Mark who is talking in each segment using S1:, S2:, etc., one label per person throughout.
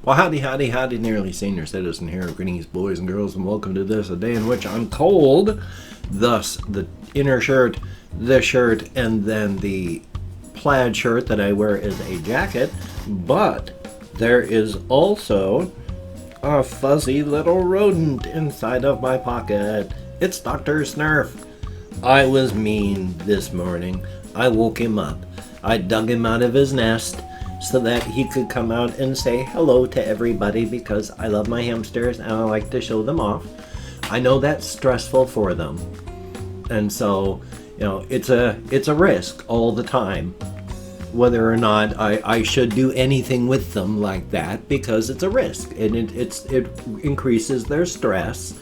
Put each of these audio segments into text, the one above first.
S1: Well, howdy, howdy, howdy, nearly senior citizen here. Greetings, boys and girls, and welcome to this, a day in which I'm cold. Thus, the inner shirt, the shirt, and then the plaid shirt that I wear is a jacket. But there is also a fuzzy little rodent inside of my pocket. It's Dr. Snurf. I was mean this morning. I woke him up. I dug him out of his nest so that he could come out and say hello to everybody, because I love my hamsters and I like to show them off. I know that's stressful for them, and so it's a risk all the time whether or not I should do anything with them like that, because it's a risk and it increases their stress,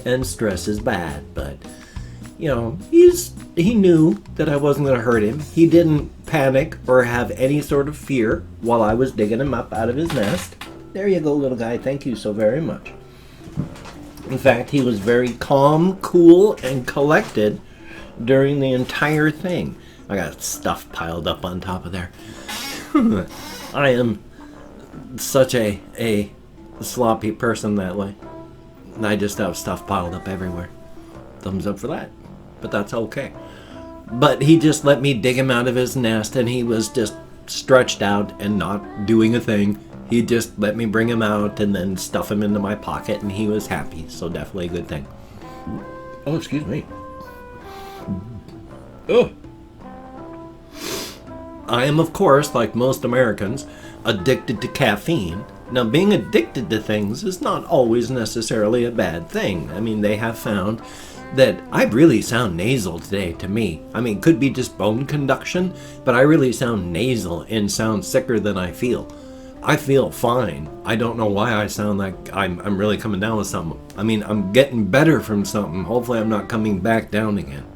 S1: and stress is bad. But he knew that I wasn't going to hurt him. He didn't panic or have any sort of fear while I was digging him up out of his nest. There you go, little guy. Thank you so very much. In fact, he was very calm, cool, and collected during the entire thing. I got stuff piled up on top of there. I am such a sloppy person that way. And I just have stuff piled up everywhere. Thumbs up for that. But that's okay. But he just let me dig him out of his nest, and he was just stretched out and not doing a thing. He just let me bring him out and then stuff him into my pocket, and he was happy. So definitely a good thing. Oh, excuse me. Oh. I am, of course, like most Americans, addicted to caffeine. Now, being addicted to things is not always necessarily a bad thing. I mean, they have found that I really sound nasal today to me. I mean, could be just bone conduction, but I really sound nasal and sound sicker than I feel. I feel fine. I don't know why I sound like I'm really coming down with something. I mean, I'm getting better from something. Hopefully I'm not coming back down again.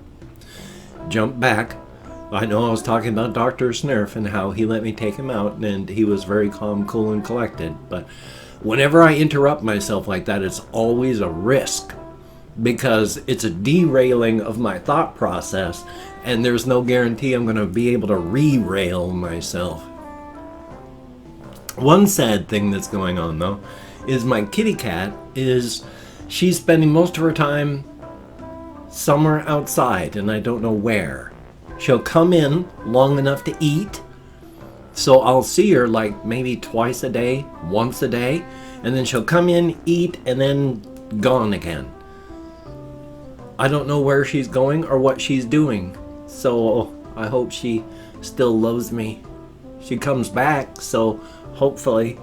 S1: Jump back. I know I was talking about Dr. Snurf and how he let me take him out, and he was very calm, cool, and collected. But whenever I interrupt myself like that, it's always a risk, because it's a derailing of my thought process, and there's no guarantee I'm going to be able to re-rail myself. One sad thing that's going on, though, is my kitty cat she's spending most of her time somewhere outside, and I don't know where. She'll come in long enough to eat, so I'll see her like maybe twice a day, once a day, and then she'll come in, eat, and then gone again. I don't know where she's going or what she's doing, so I hope she still loves me. She comes back, so hopefully,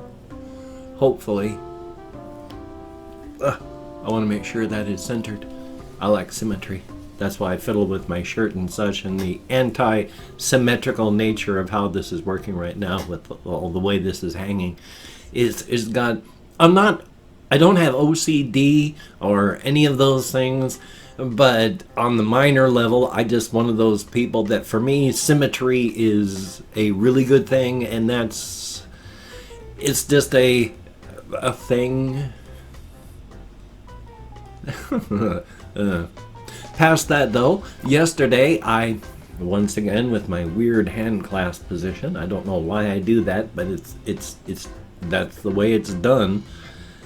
S1: I want to make sure that is centered. I like symmetry. That's why I fiddle with my shirt and such, and the anti-symmetrical nature of how this is working right now with all the way this is hanging is got. I don't have OCD or any of those things, but on the minor level, I just one of those people that, for me, symmetry is a really good thing, and it's just a thing. Past that, though, yesterday I, once again with my weird hand clasp position, I don't know why I do that, but it's that's the way it's done.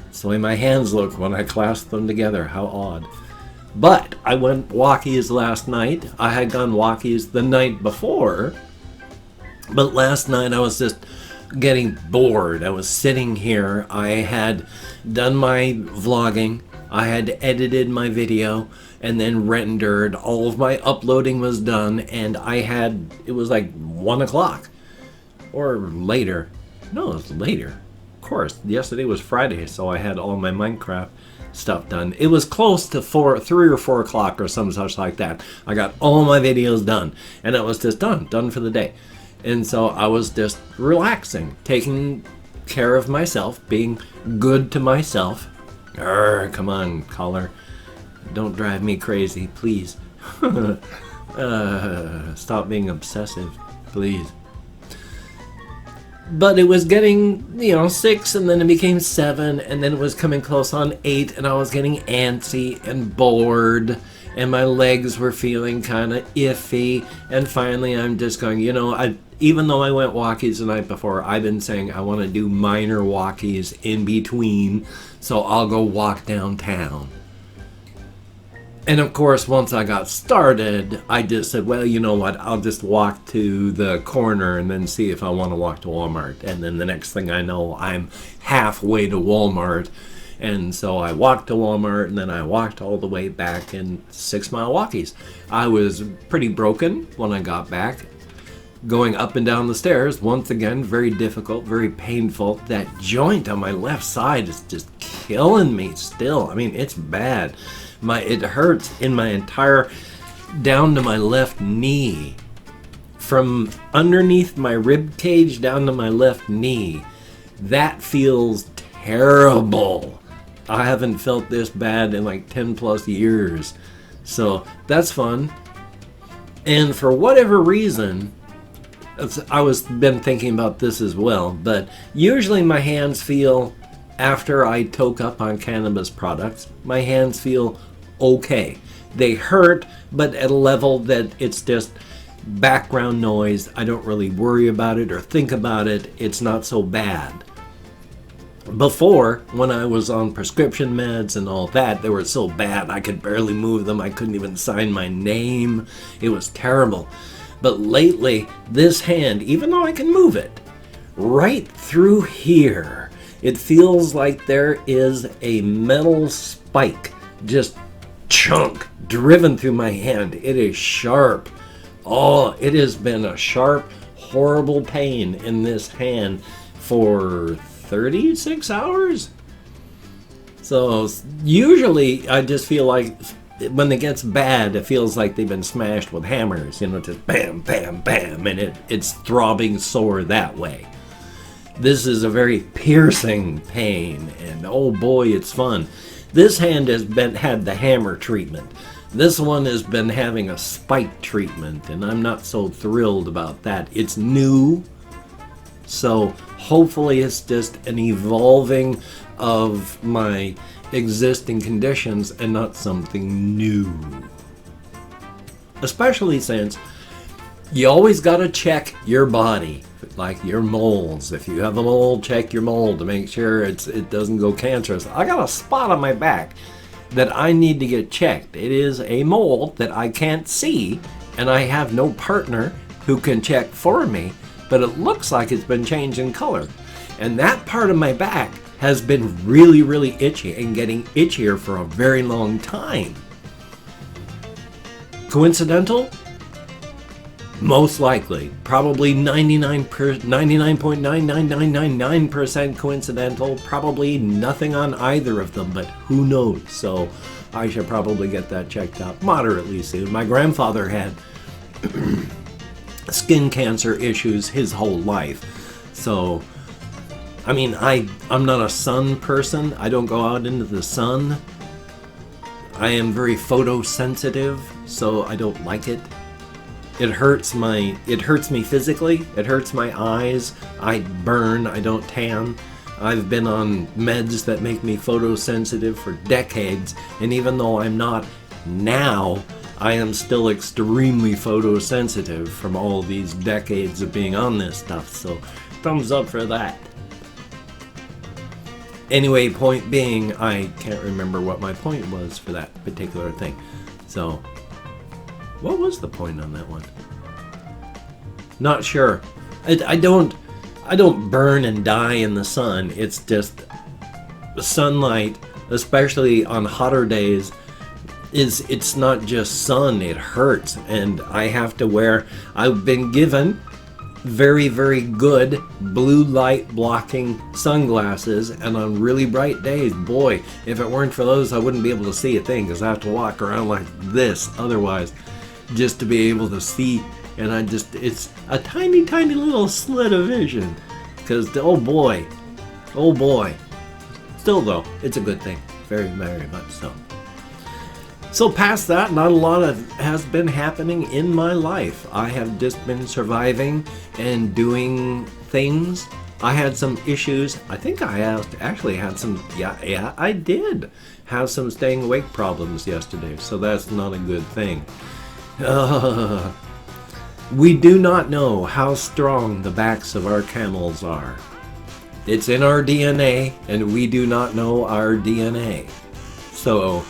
S1: It's the way my hands look when I clasp them together. How odd. But I went walkies last night. I had gone walkies the night before, but last night I was just getting bored. I was sitting here. I had done my vlogging. I had edited my video and then rendered. All of my uploading was done, and it was like 1 o'clock or later. No, it was later. Of course, yesterday was Friday, so I had all my Minecraft stuff done. It was close to 3 or 4 o'clock or some such like that. I got all my videos done, and it was just done for the day. And so I was just relaxing, taking care of myself, being good to myself. Come on, caller. Don't drive me crazy, please. Stop being obsessive, please. But it was getting, 6, and then it became 7, and then it was coming close on 8, and I was getting antsy and bored, and my legs were feeling kind of iffy, and finally I'm just going, even though I went walkies the night before, I've been saying I want to do minor walkies in between, so I'll go walk downtown. And of course, once I got started, I just said, well, you know what, I'll just walk to the corner and then see if I want to walk to Walmart. And then the next thing I know, I'm halfway to Walmart. And so I walked to Walmart, and then I walked all the way back in 6-mile walkies. I was pretty broken when I got back. Going up and down the stairs, once again, very difficult, very painful. That joint on my left side is just killing me still. I mean, it's bad. It hurts in my entire, down to my left knee. From underneath my rib cage down to my left knee. That feels terrible. I haven't felt this bad in like 10 plus years. So that's fun. And for whatever reason, I was been thinking about this as well, but usually my hands feel, after I toke up on cannabis products, my hands feel okay. They hurt, but at a level that it's just background noise. I don't really worry about it or think about it. It's not so bad. Before, when I was on prescription meds and all that, they were so bad I could barely move them. I couldn't even sign my name. It was terrible. But lately, this hand, even though I can move it, right through here, it feels like there is a metal spike, just chunk, driven through my hand. It is sharp. Oh, it has been a sharp, horrible pain in this hand for 36 hours. So usually I just feel like when it gets bad, it feels like they've been smashed with hammers, just bam, bam, bam, and it's throbbing sore that way. This is a very piercing pain, and oh boy, it's fun. This hand has had the hammer treatment. This one has been having a spike treatment, and I'm not so thrilled about that. It's new, so hopefully it's just an evolving of my existing conditions and not something new. Especially since you always got to check your body, like your moles. If you have a mole, check your mole to make sure it doesn't go cancerous. I got a spot on my back that I need to get checked. It is a mole that I can't see, and I have no partner who can check for me, but it looks like it's been changing color. And that part of my back has been really, really itchy and getting itchier for a very long time. Coincidental? Most likely. Probably 99.99999% coincidental. Probably nothing on either of them, but who knows? So I should probably get that checked out moderately soon. My grandfather had skin cancer issues his whole life. So I mean, I'm not a sun person. I don't go out into the sun. I am very photosensitive, so I don't like it. It hurts me physically. It hurts my eyes. I burn. I don't tan. I've been on meds that make me photosensitive for decades, and even though I'm not now, I am still extremely photosensitive from all these decades of being on this stuff, so thumbs up for that. Anyway, point being, I can't remember what my point was for that particular thing. So, what was the point on that one? Not sure. I don't burn and die in the sun. It's just sunlight, especially on hotter days, it's not just sun, it hurts. And I have to I've been given very, very good blue light blocking sunglasses, and on really bright days, boy, if it weren't for those, I wouldn't be able to see a thing, because I have to walk around like this otherwise just to be able to see. And it's a tiny, tiny little slit of vision, because oh boy, still though, it's a good thing, very, very much so. So past that, not a lot has been happening in my life. I have just been surviving and doing things. I had some issues. I think I actually had some, yeah, I did have some staying awake problems yesterday, so that's not a good thing. We do not know how strong the backs of our camels are. It's in our DNA, and we do not know our DNA. So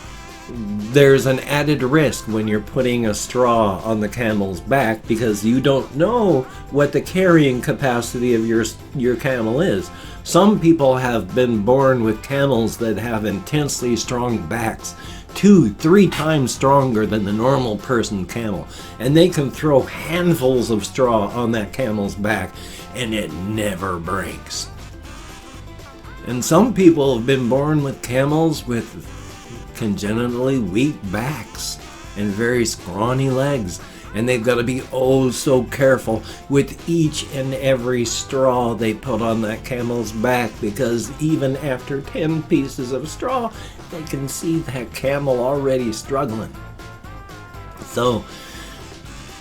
S1: there's an added risk when you're putting a straw on the camel's back, because you don't know what the carrying capacity of your camel is. Some people have been born with camels that have intensely strong backs, 2-3 times stronger than the normal person camel, and they can throw handfuls of straw on that camel's back and it never breaks. And some people have been born with camels with congenitally weak backs and very scrawny legs, and they've got to be oh so careful with each and every straw they put on that camel's back, because even after 10 pieces of straw, they can see that camel already struggling. So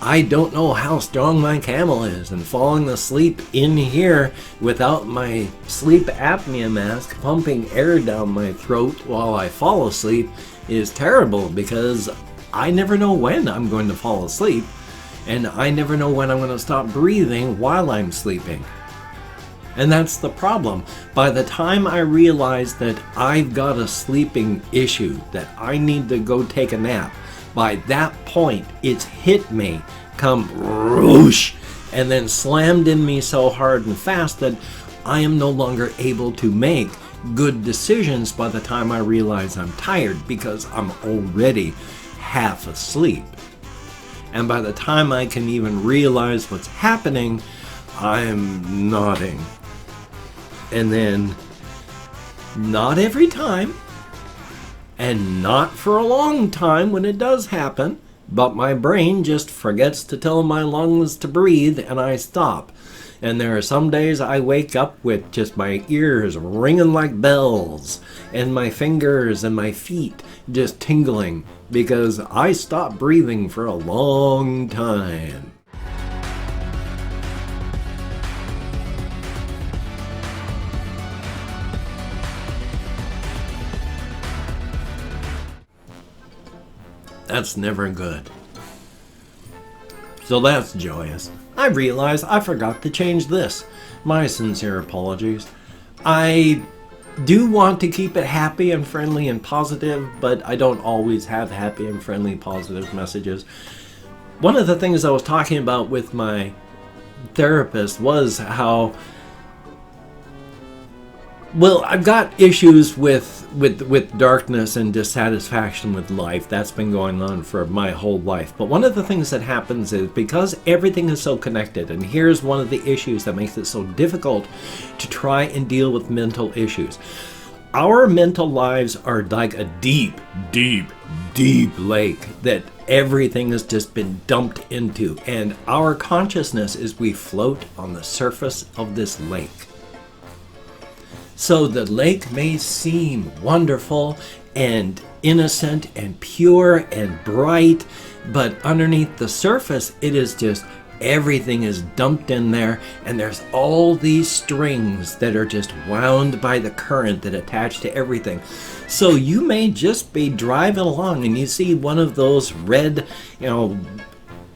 S1: I don't know how strong my camel is, and falling asleep in here without my sleep apnea mask pumping air down my throat while I fall asleep is terrible, because I never know when I'm going to fall asleep, and I never know when I'm going to stop breathing while I'm sleeping. And that's the problem. By the time I realize that I've got a sleeping issue, that I need to go take a nap, by that point, it's hit me, come whoosh, and then slammed in me so hard and fast that I am no longer able to make good decisions by the time I realize I'm tired, because I'm already half asleep. And by the time I can even realize what's happening, I'm nodding. And then, not every time, and not for a long time when it does happen, but my brain just forgets to tell my lungs to breathe and I stop. And there are some days I wake up with just my ears ringing like bells and my fingers and my feet just tingling because I stopped breathing for a long time. That's never good. So that's joyous. I realize I forgot to change this. My sincere apologies. I do want to keep it happy and friendly and positive, but I don't always have happy and friendly positive messages. One of the things I was talking about with my therapist was how, well, I've got issues with darkness and dissatisfaction with life. That's been going on for my whole life. But one of the things that happens is because everything is so connected, and here's one of the issues that makes it so difficult to try and deal with mental issues. Our mental lives are like a deep, deep, deep lake that everything has just been dumped into. And our consciousness is we float on the surface of this lake. So the lake may seem wonderful and innocent and pure and bright, but underneath the surface, it is just everything is dumped in there, and there's all these strings that are just wound by the current that attach to everything. So you may just be driving along and you see one of those red,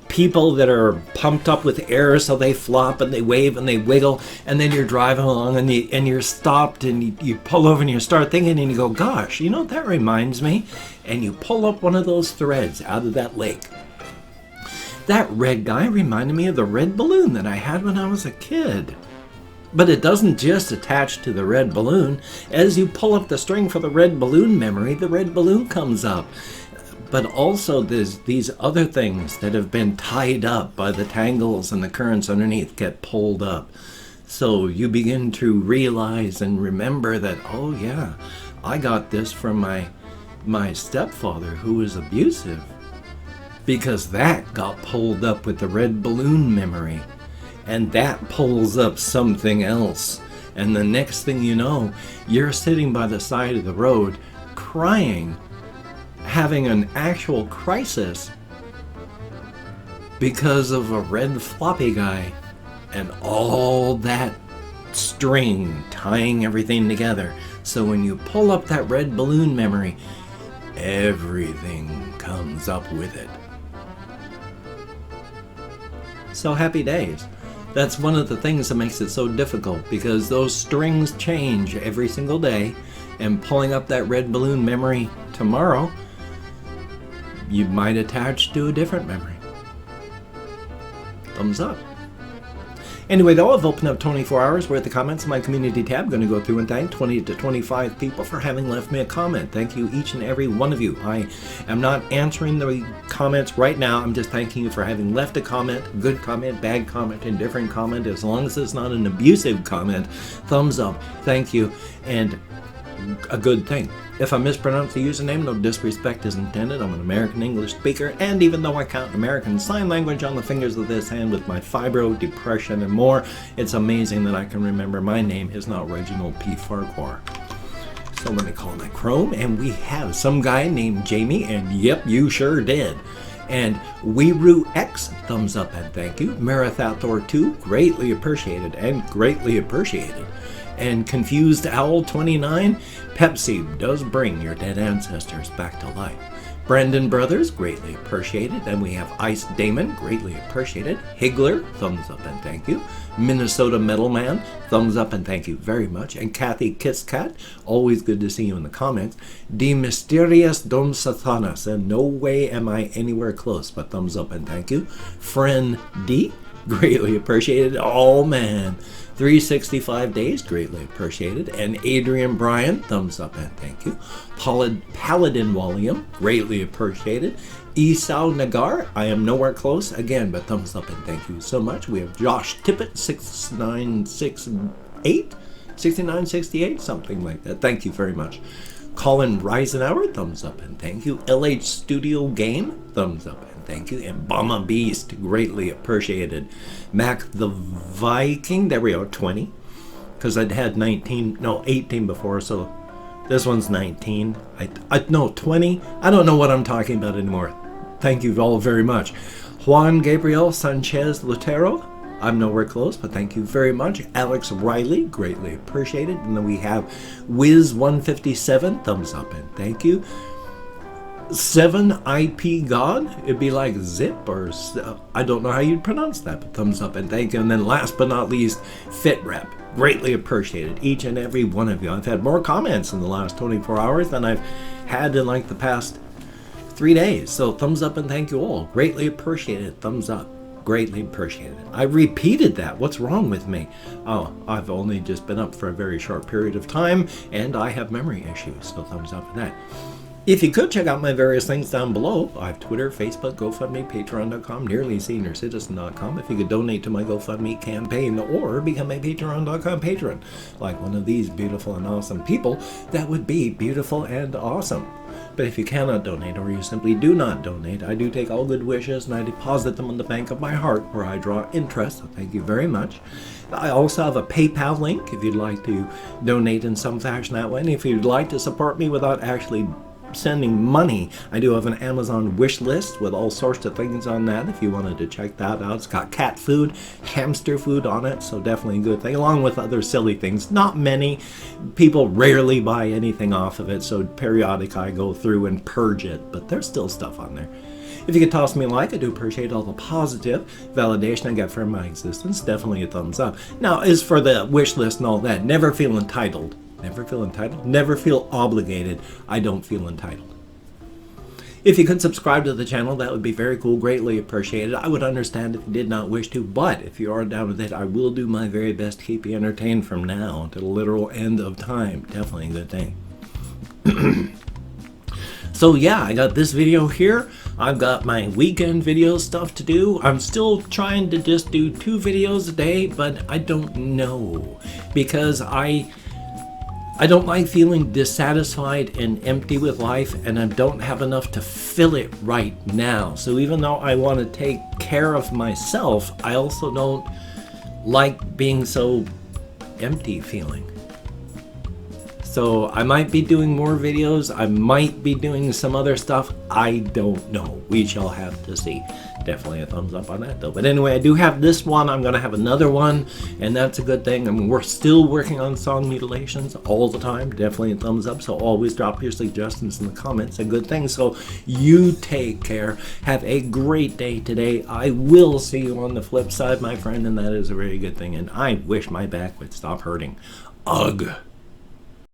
S1: people that are pumped up with air, so they flop and they wave and they wiggle, and then you're driving along and you're stopped and you pull over and you start thinking and you go, gosh, that reminds me, and you pull up one of those threads out of that lake. That red guy reminded me of the red balloon that I had when I was a kid. But it doesn't just attach to the red balloon. As you pull up the string for the red balloon memory, the red balloon comes up. But also there's these other things that have been tied up by the tangles and the currents underneath get pulled up. So you begin to realize and remember that, oh yeah, I got this from my stepfather who was abusive. Because that got pulled up with the red balloon memory. And that pulls up something else. And the next thing you know, you're sitting by the side of the road crying, having an actual crisis because of a red floppy guy, and all that string tying everything together. So when you pull up that red balloon memory, everything comes up with it. So happy days. That's one of the things that makes it so difficult, because those strings change every single day, and pulling up that red balloon memory tomorrow, you might attach to a different memory. Thumbs up. Anyway, though, I've opened up 24 hours worth of comments in my community tab. I'm going to go through and thank 20 to 25 people for having left me a comment. Thank you, each and every one of you. I am not answering the comments right now. I'm just thanking you for having left a comment, good comment, bad comment, indifferent comment. As long as it's not an abusive comment, thumbs up. Thank you, and a good thing. If I mispronounce the username, no disrespect is intended. I'm an American English speaker, and even though I count American Sign Language on the fingers of this hand with my fibro, depression, and more, it's amazing that I can remember my name is not Reginald P. Farquhar. So let me call my Chrome, and we have some guy named Jamie, and yep, you sure did. And Weeru X, thumbs up and thank you. Marathathor 2, greatly appreciated and greatly appreciated. And Confused Owl 29, Pepsi does bring your dead ancestors back to life. Brandon Brothers, greatly appreciated. Then we have Ice Damon, greatly appreciated. Higgler, thumbs up and thank you. Minnesota Metal Man, thumbs up and thank you very much. And Kathy Kisscat, always good to see you in the comments. De Mysterious Dom Satanas, and no way am I anywhere close, but thumbs up and thank you. Friend D, greatly appreciated. Oh man. 365 days, greatly appreciated. And Adrian Bryan, thumbs up and thank you. Paladin Walliam, greatly appreciated. Esau Nagar, I am nowhere close, again, but thumbs up and thank you so much. We have Josh Tippett, 6968, something like that. Thank you very much. Colin Reisenauer, thumbs up and thank you. LH Studio Game, thumbs up and thank you. And Bama Beast, greatly appreciated. Mac the Viking, there we go, 20. Because I'd had 18 before, so this one's 19. No, 20. I don't know what I'm talking about anymore. Thank you all very much. Juan Gabriel Sanchez Lotero, I'm nowhere close, but thank you very much. Alex Riley, greatly appreciated. And then we have Wiz157, thumbs up and thank you. 7IP God, it'd be like zip or I don't know how you'd pronounce that, but thumbs up and thank you. And then last but not least, FitRep, greatly appreciated, each and every one of you. I've had more comments in the last 24 hours than I've had in like the past 3 days. So thumbs up and thank you all. Greatly appreciated. Thumbs up. Greatly appreciated. I repeated that. What's wrong with me? Oh, I've only just been up for a very short period of time and I have memory issues. So thumbs up for that. If you could check out my various things down below, I have Twitter, Facebook, GoFundMe, Patreon.com, NearlySeniorCitizen.com. If you could donate to my GoFundMe campaign or become a Patreon.com patron, like one of these beautiful and awesome people, that would be beautiful and awesome. But if you cannot donate or you simply do not donate, I do take all good wishes and I deposit them on the bank of my heart where I draw interest, so thank you very much. I also have a PayPal link if you'd like to donate in some fashion that way. And if you'd like to support me without actually sending money, I do have an Amazon wish list with all sorts of things on that if you wanted to check that out. It's got cat food, hamster food on it, so definitely a good thing, along with other silly things. Not many. People rarely buy anything off of it, so periodically I go through and purge it, but there's still stuff on there. If you could toss me a like, I do appreciate all the positive validation I get for my existence. Definitely a thumbs up. Now, as for the wish list and all that, never feel entitled. Never feel entitled. Never feel obligated. I don't feel entitled. If you could subscribe to the channel, that would be very cool. Greatly appreciated. I would understand if you did not wish to, but if you are down with it, I will do my very best to keep you entertained from now to the literal end of time. Definitely a good thing. So yeah, I got this video here. I've got my weekend video stuff to do. I'm still trying to just do 2 videos a day, but I don't know, because I don't like feeling dissatisfied and empty with life, and I don't have enough to fill it right now. So even though I want to take care of myself, I also don't like being so empty feeling. So I might be doing more videos. I might be doing some other stuff. I don't know. We shall have to see. Definitely a thumbs up on that though. But anyway, I do have this one. I'm gonna have another one, and that's a good thing. I mean, we're still working on song mutilations all the time. Definitely a thumbs up. So always drop your suggestions in the comments. A good thing. So you take care. Have a great day today. I will see you on the flip side, my friend, and that is a very good thing. And I wish my back would stop hurting. Ugh.